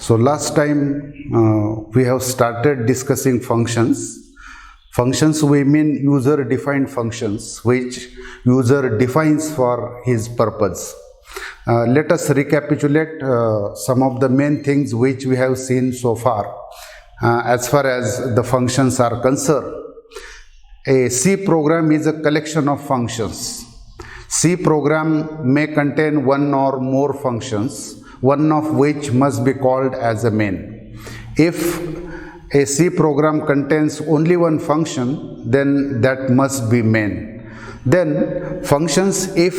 So last time we have started discussing functions. Functions we mean user defined functions which user defines for his purpose. Let us recapitulate some of the main things which we have seen so far as the functions are concerned. A C program is a collection of functions. C program may contain one or more functions, one of which must be called as a main. If a C program contains only one function, then that must be main. Then functions, if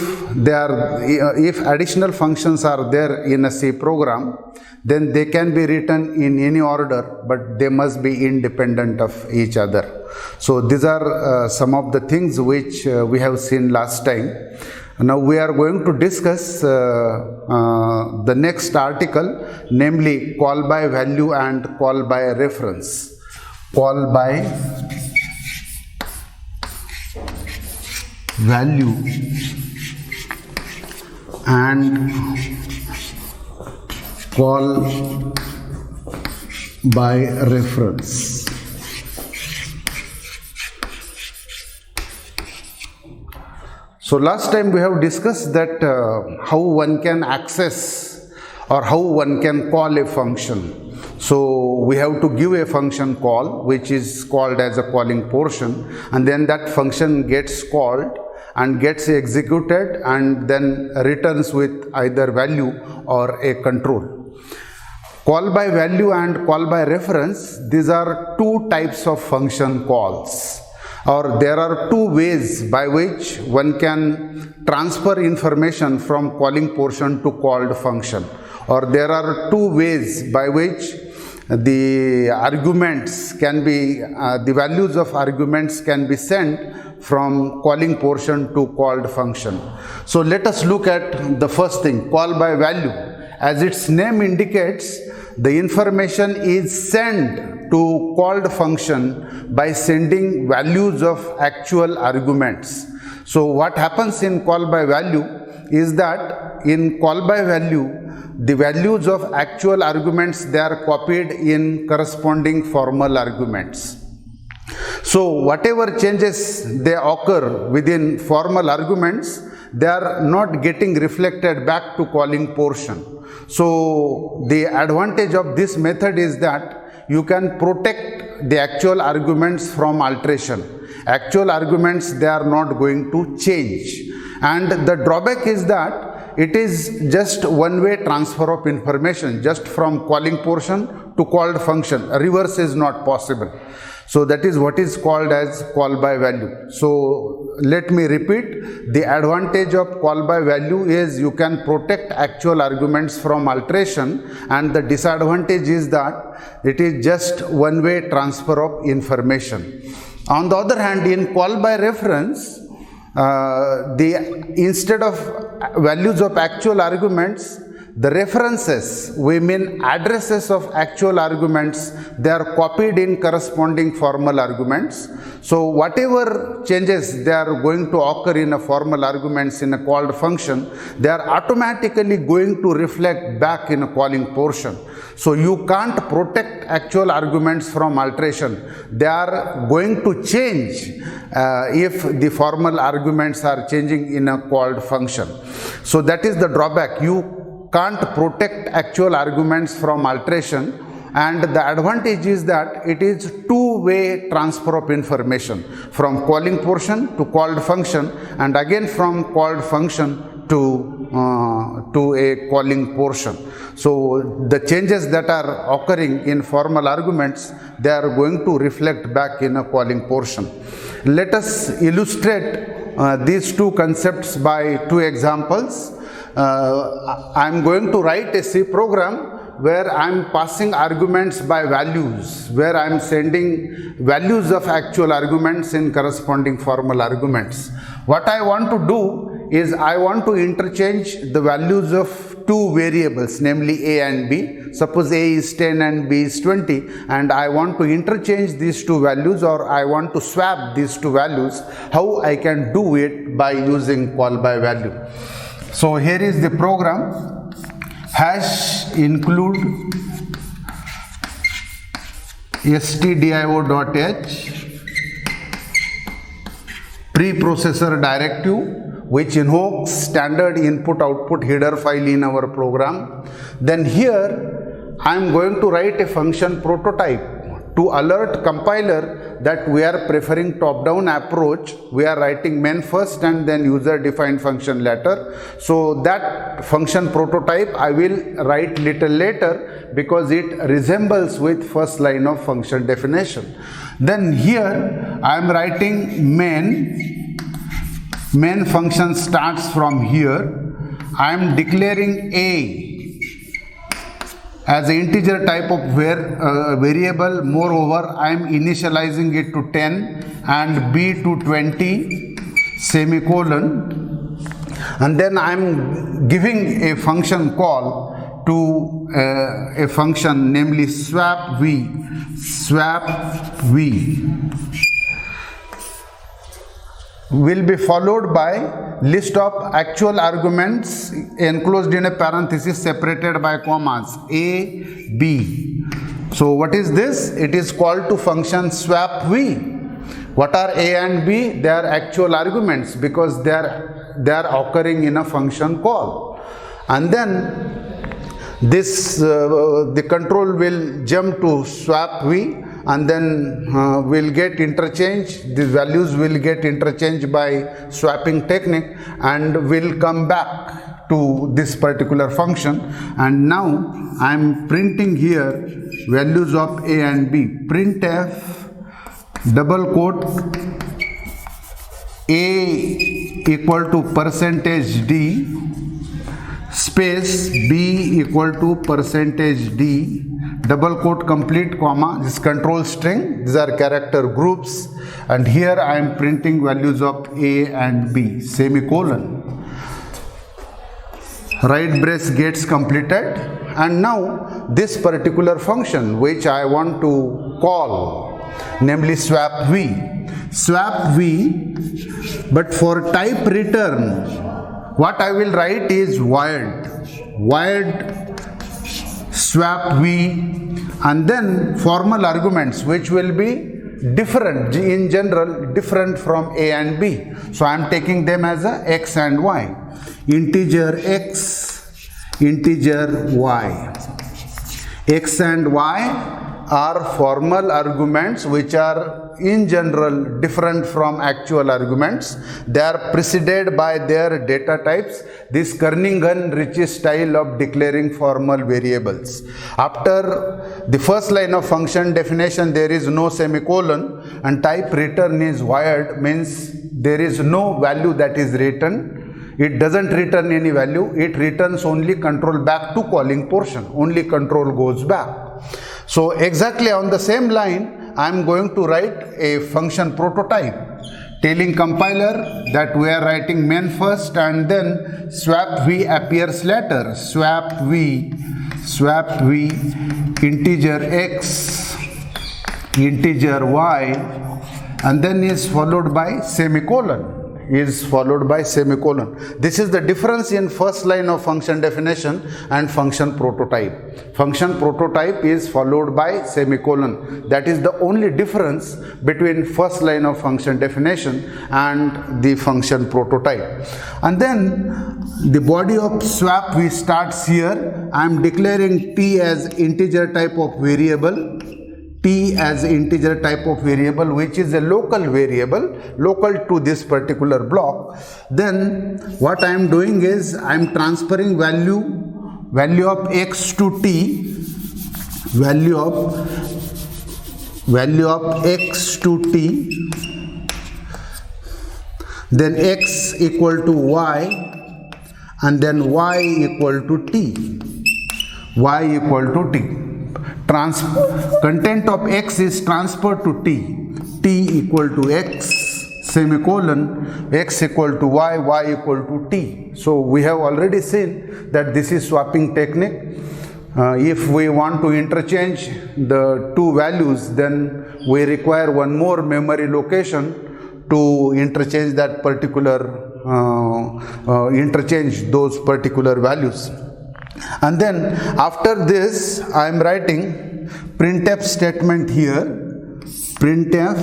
additional functions are there in a C program, then they can be written in any order, but they must be independent of each other. So these are some of the things which we have seen last time. Now we are going to discuss the next article, namely call by value and call by reference. Call by value and call by reference. So last time we have discussed that how one can access or how one can call a function. So we have to give a function call which is called as a calling portion, and then that function gets called and gets executed and then returns with either value or a control. Call by value and call by reference, these are two types of function calls, or there are two ways by which one can transfer information from calling portion to called function, or there are two ways by which the arguments can be, the values of arguments can be sent from calling portion to called function. So let us look at the first thing, call by value. As its name indicates, the information is sent to called function by sending values of actual arguments. So what happens in call by value is that in call by value, the values of actual arguments, they are copied in corresponding formal arguments. So whatever changes they occur within formal arguments, they are not getting reflected back to calling portion. So the advantage of this method is that you can protect the actual arguments from alteration. Actual arguments, they are not going to change. And the drawback is that it is just one-way transfer of information, just from calling portion to called function. Reverse is not possible. So that is what is called as call by value. So let me repeat, the advantage of call by value is you can protect actual arguments from alteration, and the disadvantage is that it is just one-way transfer of information. On the other hand, in call by reference, instead of values of actual arguments, the references, we mean addresses of actual arguments, they are copied in corresponding formal arguments. So whatever changes they are going to occur in a formal arguments in a called function, they are automatically going to reflect back in a calling portion. So you can't protect actual arguments from alteration. They are going to change if the formal arguments are changing in a called function. So that is the drawback. You can't protect actual arguments from alteration, and the advantage is that it is two-way transfer of information from calling portion to called function, and again from called function to a calling portion. So the changes that are occurring in formal arguments, they are going to reflect back in a calling portion. Let us illustrate these two concepts by two examples. I am going to write a C program where I am passing arguments by values, where I am sending values of actual arguments in corresponding formal arguments. What I want to do is I want to interchange the values of two variables, namely A and B. Suppose A is 10 and B is 20, and I want to interchange these two values, or I want to swap these two values. How I can do it? By using call by value. So here is the program. hash include stdio.h preprocessor directive, which invokes standard input output header file in our program. Then here I am going to write a function prototype to alert compiler that we are preferring top-down approach. We are writing main first and then user-defined function later. So that function prototype I will write little later because it resembles with first line of function definition. Then here I am writing main function starts from here. I am declaring a as an integer type of variable. Moreover, I am initializing it to 10 and b to 20 semicolon, and then I am giving a function call to a function namely swap v will be followed by list of actual arguments enclosed in a parenthesis separated by commas a, b. So what is this? It is called to function swap v. What are a and b? They are actual arguments because they are occurring in a function call. And then this the control will jump to swap v, and then will get interchanged. The values will get interchanged by swapping technique and will come back to this particular function. And now I am printing here values of a and b. Printf double quote a equal to %d space b equal to %d double quote complete comma. This control string, these are character groups, and here I am printing values of a and b semicolon. Right brace gets completed, and now this particular function which I want to call, namely swap v, but for type return what I will write is wired swap v, and then formal arguments which will be different, in general different from a and b. So I am taking them as a x and y, integer x, integer y. X and y are formal arguments which are in general different from actual arguments. They are preceded by their data types. This Kernighan-Ricci style of declaring formal variables. After the first line of function definition there is no semicolon, and type return is wired, means there is no value that is written. It doesn't return any value, it returns only control back to calling portion, only control goes back. So exactly on the same line I am going to write a function prototype telling compiler that we are writing main first and then swap v appears later. Swap v integer x, integer y, and then is followed by semicolon. This is the difference in first line of function definition and function prototype. Function prototype is followed by semicolon. That is the only difference between first line of function definition and the function prototype. And then the body of swap v starts here. I am declaring t as integer type of variable. T as integer type of variable, which is a local variable, local to this particular block. Then what I am doing is I am transferring value of x to t, value of x to t, then x equal to y, and then y equal to t, content of x is transferred to t equal to x, semicolon, x equal to y equal to t. So we have already seen that this is swapping technique. If we want to interchange the two values, then we require one more memory location to interchange those particular values. And then after this I am writing printf statement here, printf,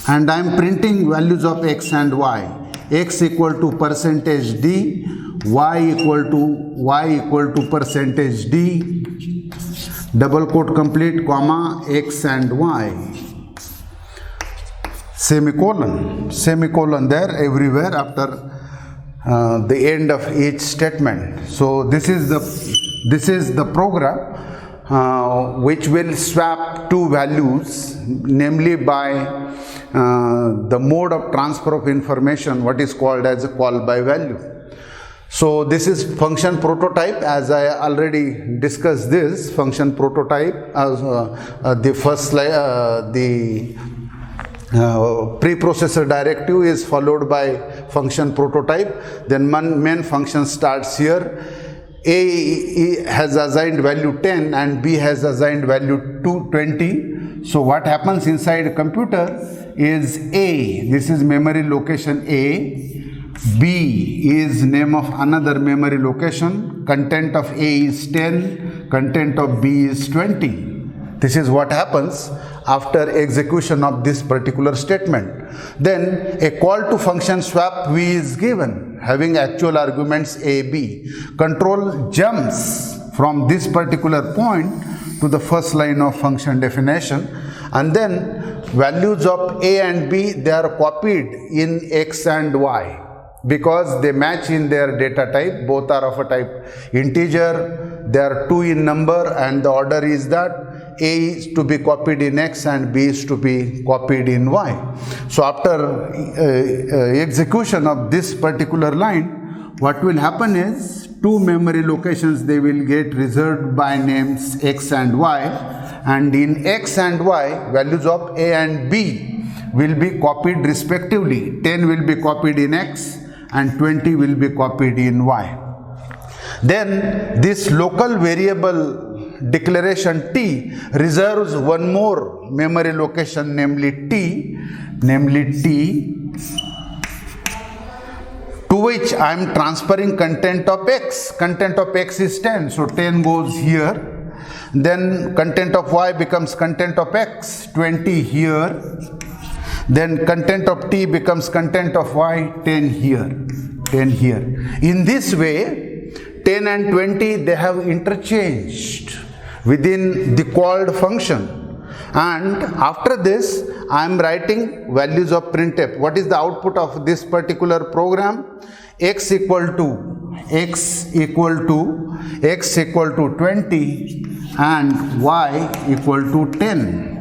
and I am printing values of x and y. X equal to percentage d, y equal to percentage d, double quote complete, comma, x and y, semicolon there everywhere after the end of each statement. So this is the program which will swap two values, namely by the mode of transfer of information, what is called as a call by value. So this is function prototype. As I already discussed this function prototype as the first slide, the preprocessor directive is followed by function prototype. Then main function starts here. A has assigned value 10 and B has assigned value 20. So what happens inside a computer is A, this is memory location A, B is name of another memory location, content of A is 10, content of B is 20. This is what happens after execution of this particular statement. Then a call to function swap V is given, having actual arguments A, B. Control jumps from this particular point to the first line of function definition, and then values of A and B, they are copied in X and Y because they match in their data type. Both are of a type integer, they are 2 in number, and the order is that A is to be copied in X and B is to be copied in Y. So after execution of this particular line, what will happen is two memory locations, they will get reserved by names X and Y, and in X and Y values of A and B will be copied respectively. 10 will be copied in X and 20 will be copied in Y. Then this local variable declaration T reserves one more memory location, namely T, to which I am transferring content of X. Content of X is 10, so 10 goes here. Then content of Y becomes content of X, 20 here. Then content of T becomes content of Y, 10 here, 10 here. In this way, 10 and 20, they have interchanged within the called function. And after this, I am writing values of printf. What is the output of this particular program? X equal to 20 and Y equal to 10.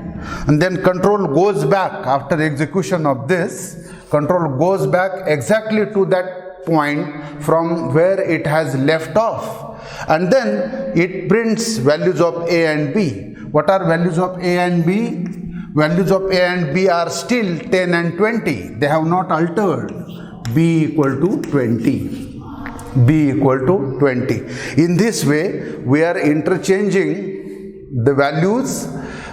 And then control goes back after execution of this. Control goes back exactly to that point from where it has left off. And then it prints values of A and B. What are values of A and B? Values of A and B are still 10 and 20. They have not altered. B equal to 20. B equal to 20. In this way, we are interchanging the values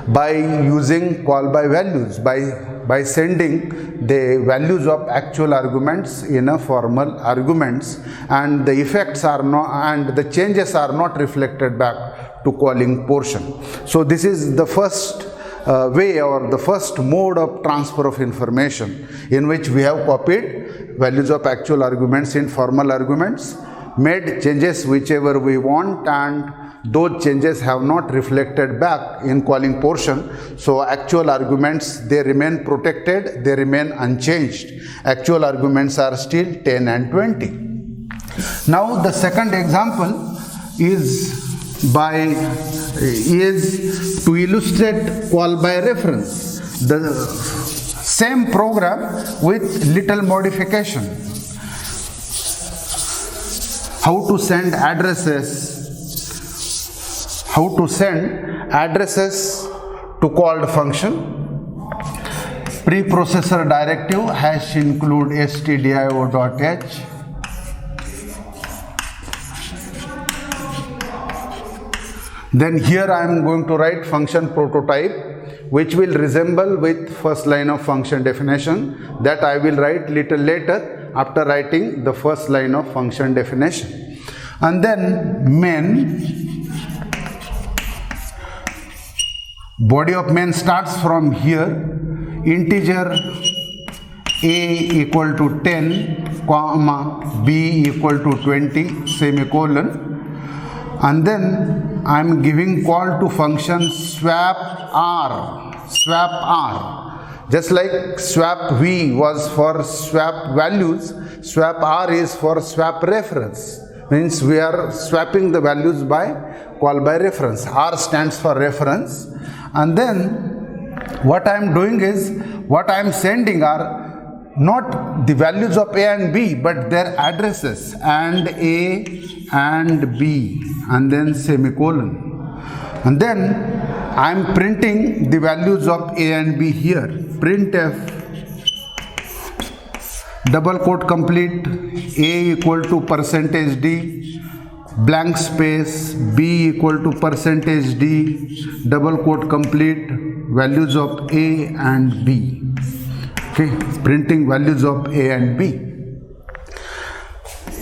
by using call by values, by sending the values of actual arguments in a formal arguments, and the effects are not, and the changes are not reflected back to calling portion. So this is the first way, or the first mode of transfer of information, in which we have copied values of actual arguments in formal arguments, made changes whichever we want, and those changes have not reflected back in calling portion. So actual arguments, they remain protected, they remain unchanged. Actual arguments are still 10 and 20. Now the second example is to illustrate call by reference. The same program with little modification. How to send addresses to called function. Preprocessor directive #include stdio.h. Then here I am going to write function prototype, which will resemble with first line of function definition, that I will write little later. after writing the first line of function definition. And then main, body of main starts from here, integer a equal to 10, comma, b equal to 20, semicolon. And then I am giving call to function swap r, just like swap v was for swap values, swap r is for swap reference. Means we are swapping the values by call by reference. R stands for reference. And then what I am doing is, what I am sending are not the values of a and b, but their addresses, and a and b, and then semicolon. And then I am printing the values of a and b here. Printf double quote complete, a equal to %d, blank space, b equal to %d, double quote complete, values of a and b. Okay, printing values of a and b.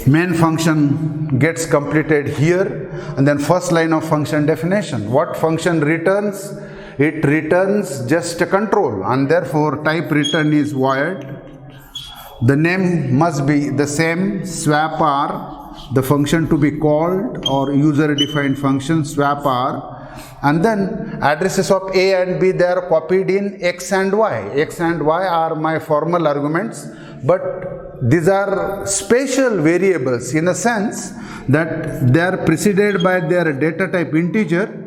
Main function gets completed here, and then first line of function definition. What function returns? It returns just a control, and therefore type return is void. The name must be the same, swap r, the function to be called, or user defined function swap r. And then addresses of a and b, they are copied in x and y. X and y are my formal arguments, but these are special variables in a sense that they are preceded by their data type integer.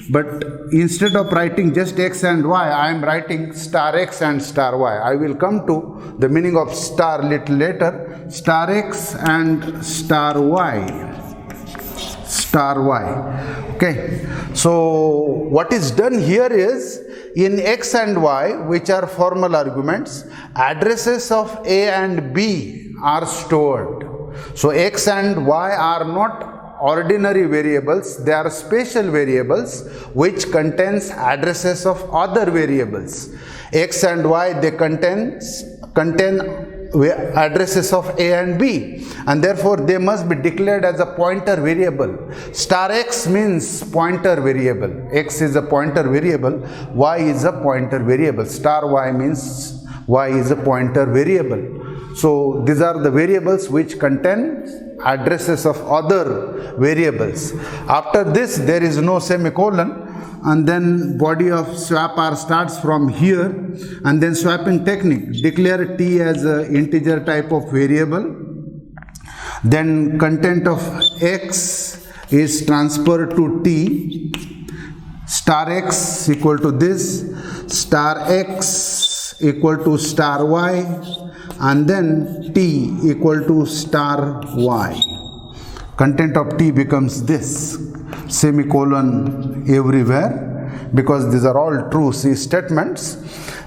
But instead of writing just x and y, I am writing star x and star y. I will come to the meaning of star little later. Star x and star y. Star y. Okay. So what is done here is, in x and y, which are formal arguments, addresses of a and b are stored. So x and y are not ordinary variables, they are special variables which contains addresses of other variables. X and y, they contain addresses of a and b, and therefore they must be declared as a pointer variable. Star x means pointer variable. X is a pointer variable, y is a pointer variable. Star y means y is a pointer variable. So these are the variables which contain addresses of other variables. After this, there is no semicolon, and then body of swap r starts from here, and then swapping technique. Declare t as an integer type of variable. Then content of x is transferred to t. Star x equal to this, star x equal to star y, and then t equal to star y. Content of t becomes this, semicolon everywhere, because these are all true C statements.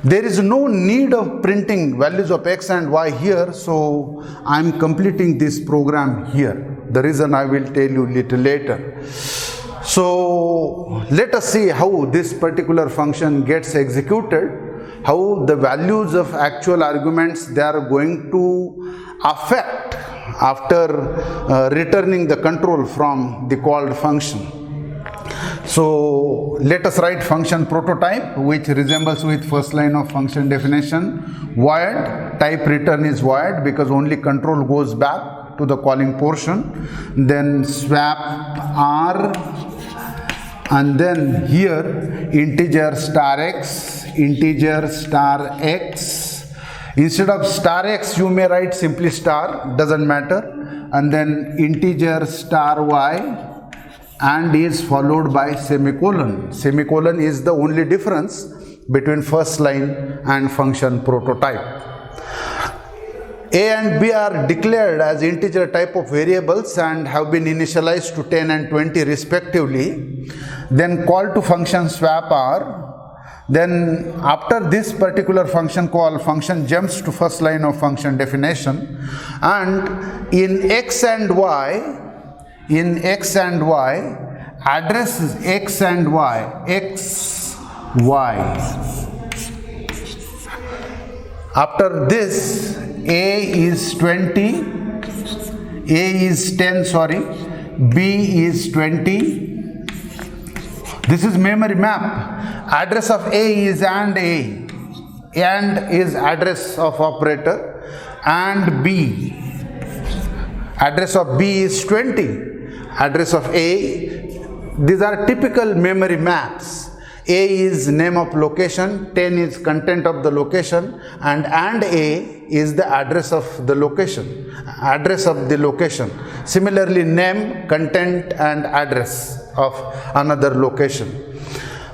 There is no need of printing values of x and y here, so I am completing this program here. The reason I will tell you little later. So let us see how this particular function gets executed, how the values of actual arguments they are going to affect after returning the control from the called function. So let us write function prototype, which resembles with first line of function definition. Void, type return is void because only control goes back to the calling portion. Then swap r, and then here integer star x, integer star x. Instead of star x, you may write simply star, doesn't matter. And then integer star y, and is followed by semicolon. Semicolon is the only difference between first line and function prototype. A and B are declared as integer type of variables and have been initialized to 10 and 20 respectively. Then call to function swap r. Then after this particular function call, function jumps to first line of function definition, and in x and y, addresses x and y, x, y. After this, A is 20, A is 10, sorry, B is 20. This is memory map. Address of A is and A. And is address of operator, and B. Address of B is 20. Address of A. These are typical memory maps. A is name of location, 10 is content of the location, and A is the address of the location. Address of the location. Similarly, name, content, and address of another location.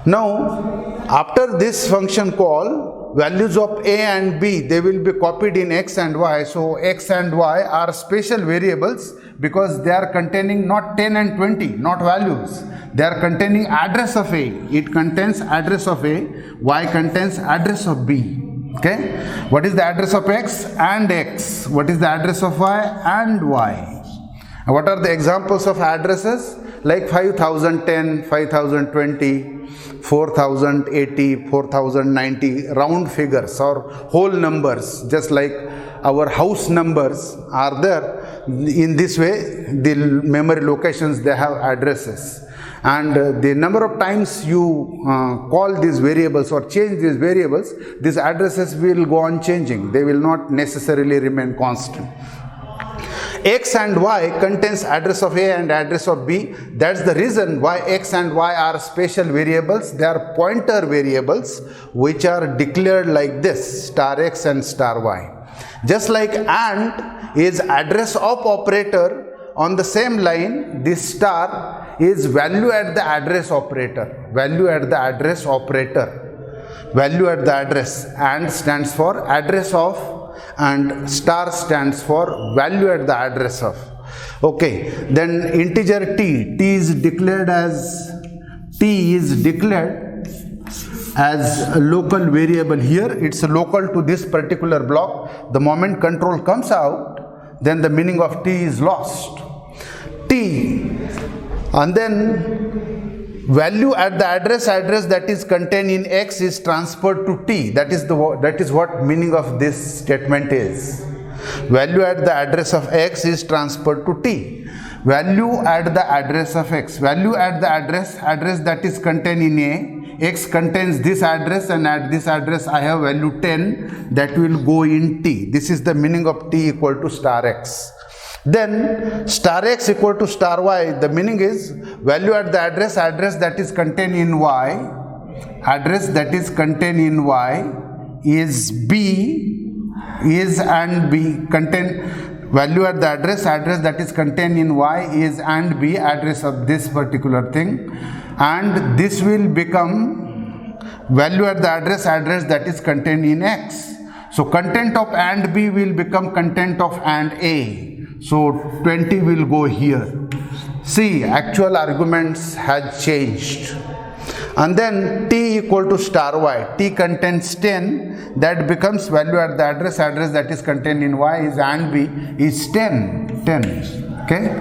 Now, after this function call, values of A and B, they will be copied in X and Y. So X and Y are special variables because they are containing not 10 and 20, not values. They are containing address of A. It contains address of A. Y contains address of B. Okay. What is the address of X? And X. What is the address of Y? And Y. What are the examples of addresses? Like 5010, 5020, 4080, 4090, round figures or whole numbers, just like our house numbers are there. In this way, the memory locations, they have addresses. And the number of times you call these variables or change these variables, these addresses will go on changing. They will not necessarily remain constant. X and Y contains address of A and address of B. That's the reason why X and Y are special variables. They are pointer variables which are declared like this, star X and star Y. Just like AND is address of operator, on the same line, this star is value at the address operator. Value at the address operator. Value at the address. AND stands for address of, and star stands for value at the address of. Okay, then integer t is declared as a local variable. Here it's local to this particular block. The moment control comes out, then the meaning of t is lost. T, and then value at the address that is contained in X is transferred to T. That is what meaning of this statement is. Value at the address of X is transferred to T. Value at the address of X. Value at the address that is contained in A. X contains this address, and at this address I have value 10 that will go in T. This is the meaning of T equal to star X. Then star X equal to star Y, the meaning is value at the address that is contained in Y. Address that is contained in Y is B, is and B. Value at the address that is contained in Y is and B, address of this particular thing. And this will become value at the address that is contained in X. So content of and B will become content of and A. So 20 will go here. See, actual arguments has changed. And then T equal to star Y. T contains 10. That becomes value at the address that is contained in Y is and B is 10. Okay.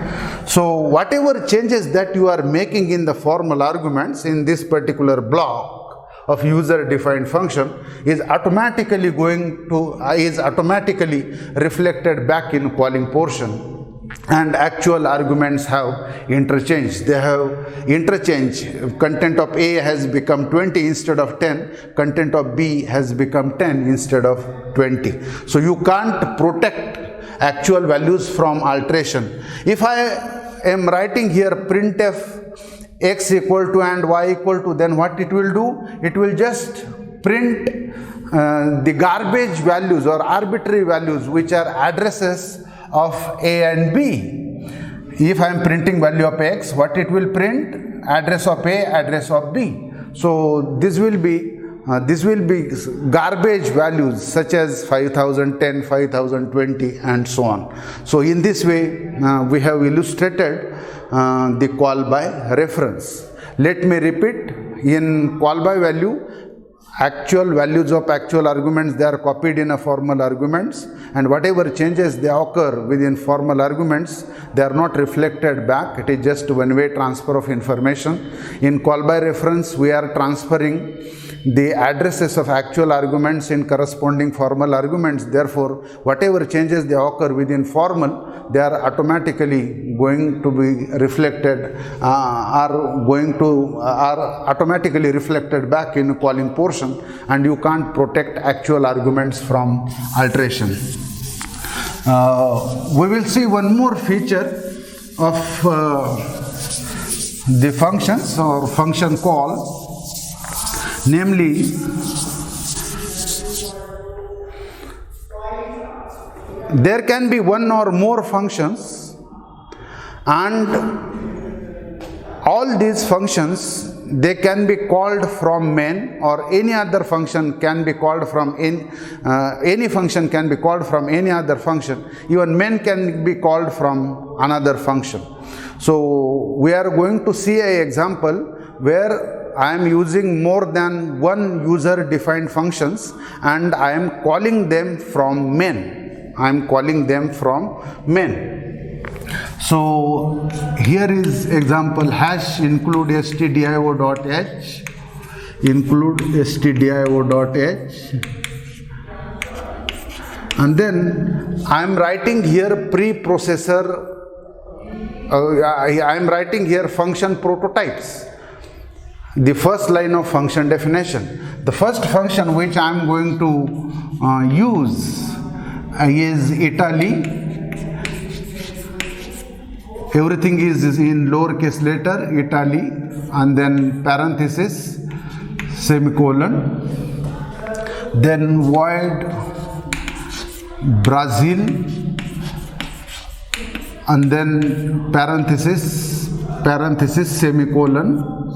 So whatever changes that you are making in the formal arguments in this particular block of user defined function is automatically reflected back in calling portion, and actual arguments have interchanged. They have interchanged. Content of A has become 20 instead of 10. Content of B has become 10 instead of 20. So you can't protect actual values from alteration. If I am writing here printf X equal to and Y equal to, then what it will do? It will just print the garbage values or arbitrary values which are addresses of A and B. If I am printing value of X, what it will print? Address of A, address of B. So this will be garbage values such as 5010, 5020 and so on. So in this way we have illustrated the call by reference. Let me repeat, in call by value, actual values of actual arguments, they are copied in a formal arguments, and whatever changes they occur within formal arguments, they are not reflected back. It is just one-way transfer of information. In call by reference, we are transferring the addresses of actual arguments in corresponding formal arguments. Therefore, whatever changes they occur within formal, they are automatically going to be reflected, are automatically reflected back in calling portion, and you can't protect actual arguments from alteration. We will see one more feature of the functions or function call, namely there can be one or more functions, and all these functions, they can be called from main, or any other function can be called from any function can be called from any other function. Even main can be called from another function. So we are going to see an example where I am using more than one user defined functions and I am calling them from main. I am calling them from main. So here is example hash include stdio.h, include stdio.h, and then I am writing here preprocessor, I am writing here function prototypes. The first line of function definition. The first function which I am going to use is Italy. Everything is in lowercase letter, Italy, and then parenthesis, semicolon, then void Brazil, and then parenthesis,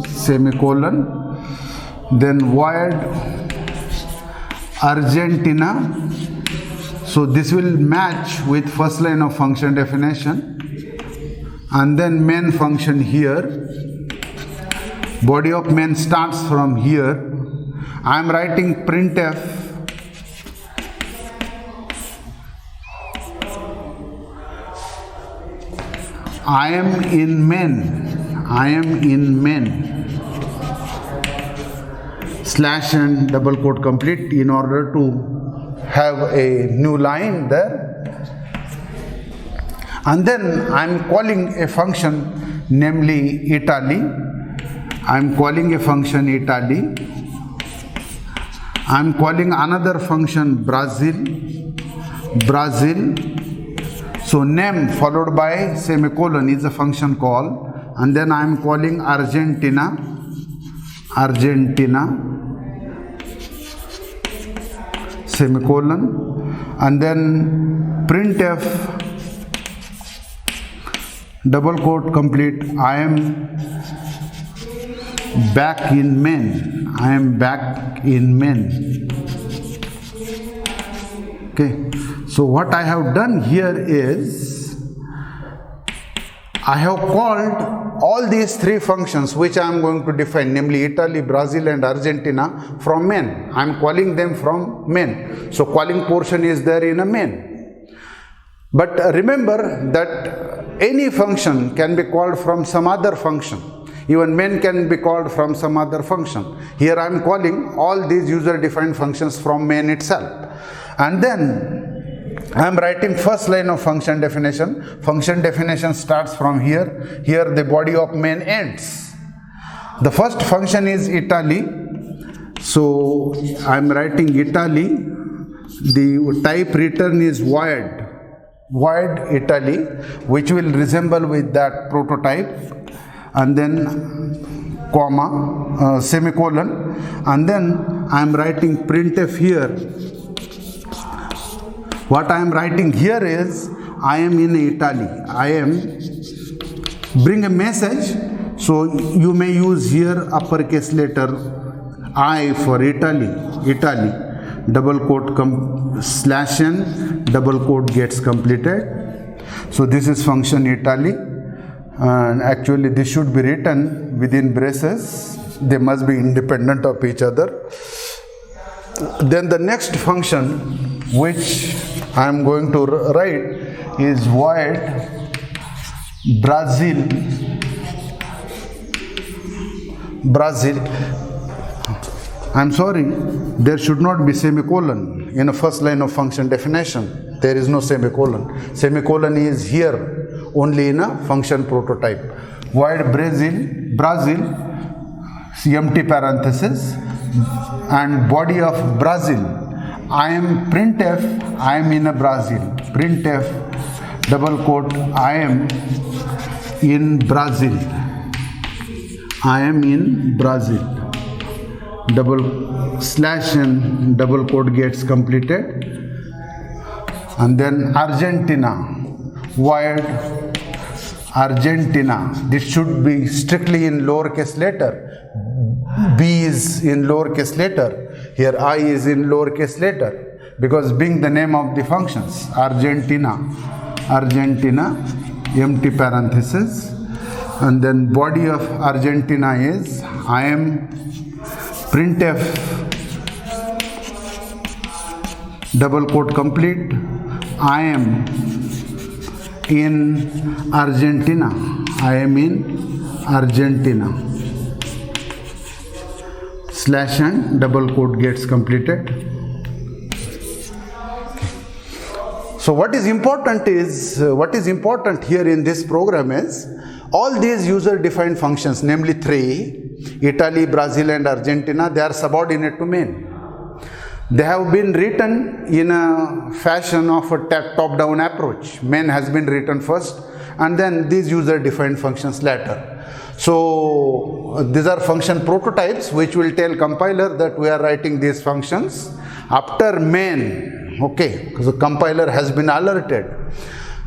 semicolon, then void Argentina. So this will match with first line of function definition. And then main function here, body of main starts from here. I am writing printf I am in main slash and double quote complete in order to have a new line there. And then I am calling a function namely Italy. I am calling a function Italy. I am calling another function Brazil. So name followed by semicolon is a function call, and then I am calling Argentina, semicolon, and then printf double quote complete I am back in main. Okay, so what I have done here is I have called all these three functions which I am going to define, namely Italy, Brazil and Argentina, from main. I am calling them from main. So calling portion is there in a main. But remember that any function can be called from some other function. Even main can be called from some other function. Here I am calling all these user defined functions from main itself. And then I am writing first line of function definition. Function definition starts from here. Here the body of main ends. The first function is Italy. So I am writing Italy. The type return is void Italy, which will resemble with that prototype, and then comma, semicolon, and then I am writing printf here. What I am writing here is I am in Italy. I am bring a message, so you may use here uppercase letter I for Italy, double quote slash n double quote gets completed. So this is function Italy, and actually this should be written within braces. They must be independent of each other. Then the next function which I am going to write is void Brazil, I'm sorry, there should not be semicolon in a first line of function definition. There is no semicolon. Semicolon is here only in a function prototype. Void Brazil, empty parenthesis, and body of Brazil. I am printf, I am in a Brazil. Printf, double quote, I am in Brazil. I am in Brazil. Double slash and double quote gets completed. And then Argentina, void Argentina. This should be strictly in lowercase letter. B is in lowercase letter. Here I is in lowercase letter because being the name of the functions. Argentina, empty parenthesis. And then body of Argentina is I am printf, double quote complete, I am in Argentina. I am in Argentina. Slash and double quote gets completed. So what is important here in this program is all these user defined functions, namely three, Italy, Brazil and Argentina, they are subordinate to main. They have been written in a fashion of a top down approach. Main has been written first and then these user defined functions later. So these are function prototypes which will tell compiler that we are writing these functions after main. Okay, because the compiler has been alerted.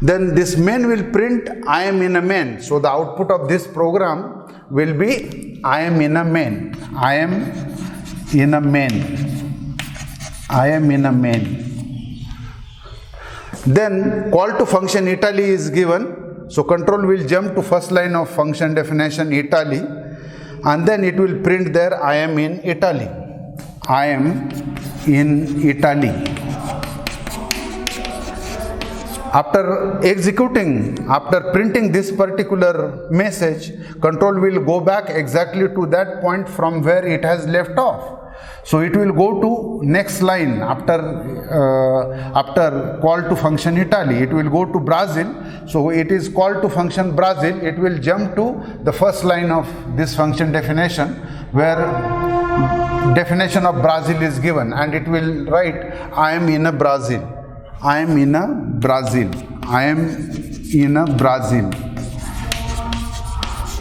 Then this main will print I am in a main. So the output of this program will be I am in a main. I am in a main. I am in a main. Then call to function Italy is given. So control will jump to first line of function definition Italy and then it will print there I am in Italy. I am in Italy. After printing this particular message, control will go back exactly to that point from where it has left off. So it will go to next line after call to function Italy. It will go to Brazil. So it is called to function Brazil. It will jump to the first line of this function definition where definition of Brazil is given and it will write I am in a Brazil. I am in a Brazil. I am in a Brazil.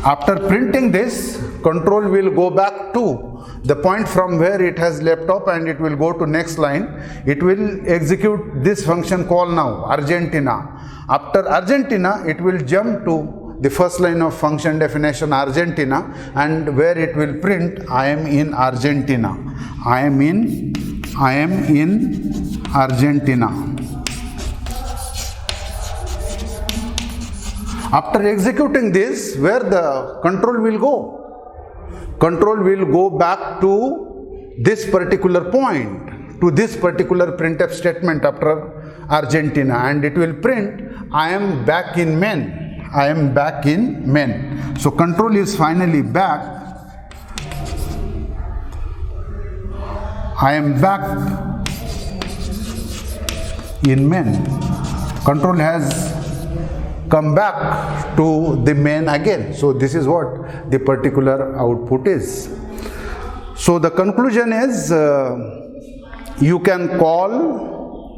After printing this, control will go back to the point from where it has left off and it will go to next line. It will execute this function call now, Argentina. After Argentina, it will jump to the first line of function definition Argentina and where it will print I am in Argentina. I am in Argentina. After executing this, where the control will go? Control will go back to this particular point, to this particular printf statement after Argentina and it will print I am back in main. I am back in main. So control is finally back. I am back in main. Control has come back to the main again. So this is what the particular output is. So the conclusion is you can call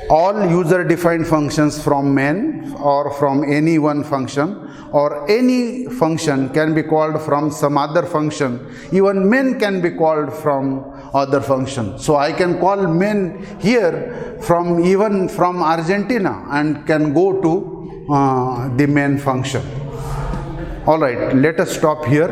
all user defined functions from main or from any one function, or any function can be called from some other function. Even main can be called from other function. So I can call main here from even from Argentina and can go to the main function. All right, let us stop here.